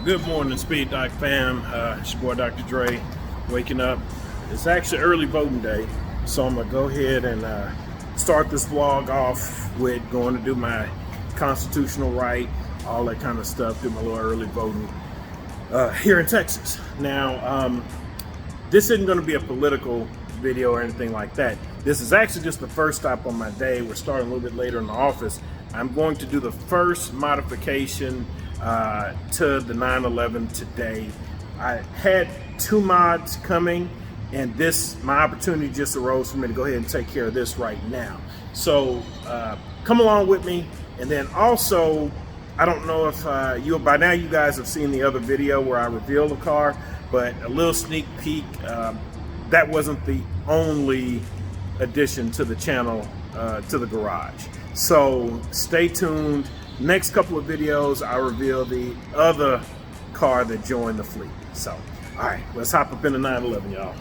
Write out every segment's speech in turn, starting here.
Good morning, Speed Doc fam. It's your boy Dr. Dre, waking up. It's actually early voting day, so I'm gonna go ahead and start this vlog off with going to do my constitutional right, all that kind of stuff, do my little early voting here in Texas. Now, this isn't gonna be a political video or anything like that. This is actually just the first stop on my day. We're starting a little bit later in the office. I'm going to do the first modification to the 911 today. I had 2 mods coming, and my opportunity just arose for me to go ahead and take care of this right now. So come along with me. And then also, I don't know if by now you guys have seen the other video where I reveal the car, but a little sneak peek. That wasn't the only addition to the channel, to the garage. So stay tuned. Next couple of videos, I reveal the other car that joined the fleet. So, all right, let's hop up in the 911, y'all.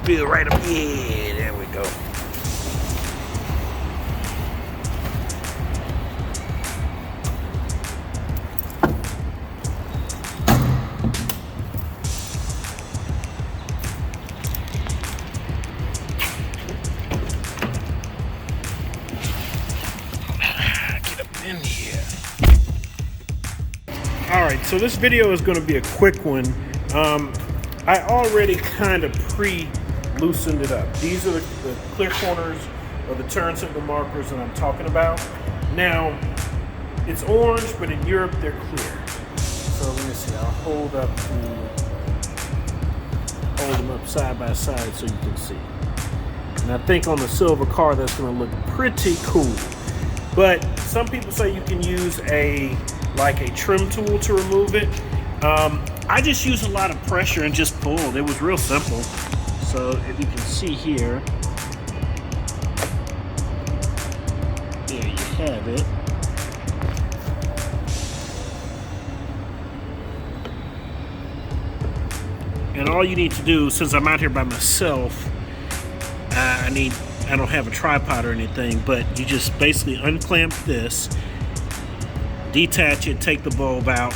Feel right up here. There we go. In here. All right, so this video is going to be a quick one. I already kind of pre-loosened it up. These are the clear corners of the turn signal markers that I'm talking about. Now, it's orange, but in Europe they're clear. So let me see. I'll hold them up side by side so you can see. And I think on the silver car that's going to look pretty cool. But some people say you can use a trim tool to remove it. I just use a lot of pressure and just pulled. It was real simple. So if you can see here, there you have it. And all you need to do, since I'm out here by myself, I don't have a tripod or anything, but you just basically unclamp this, detach it, take the bulb out,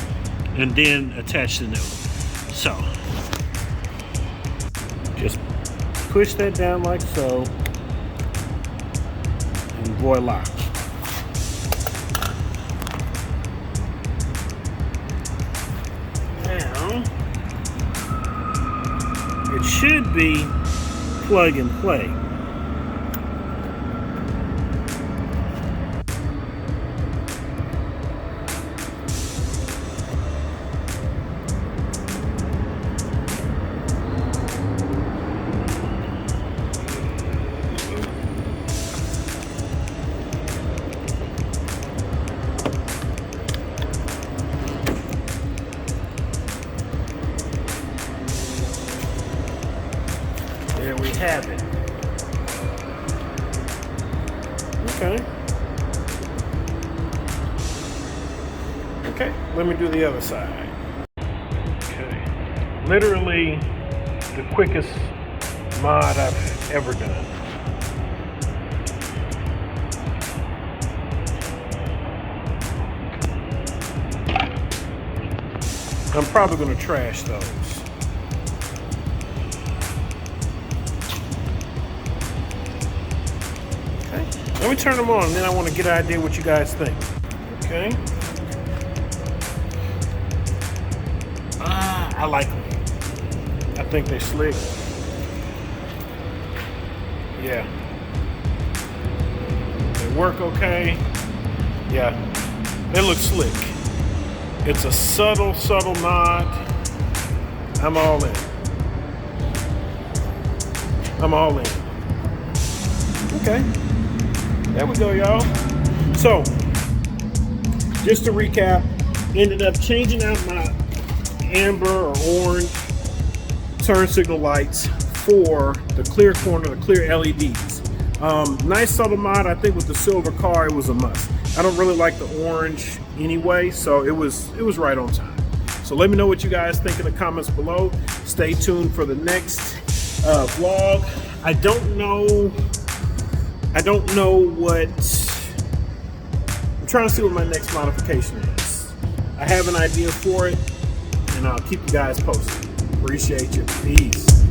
and then attach the new one. So, just push that down like so, and voila. Now, it should be plug and play. There we have it. Okay, let me do the other side. Okay, literally the quickest mod I've ever done. I'm probably going to trash those. Let me turn them on, and then I want to get an idea what you guys think. Okay. I like them. I think they're slick. Yeah. They work okay. Yeah. They look slick. It's a subtle mod. I'm all in. I'm all in. Okay. There we go, y'all. So, just to recap, ended up changing out my amber or orange turn signal lights for the clear corner, the clear LEDs. Nice subtle mod. I think with the silver car, it was a must. I don't really like the orange anyway, so it was right on time. So let me know what you guys think in the comments below. Stay tuned for the next vlog. I don't know what. I'm trying to see what my next modification is. I have an idea for it, and I'll keep you guys posted. Appreciate you. Peace.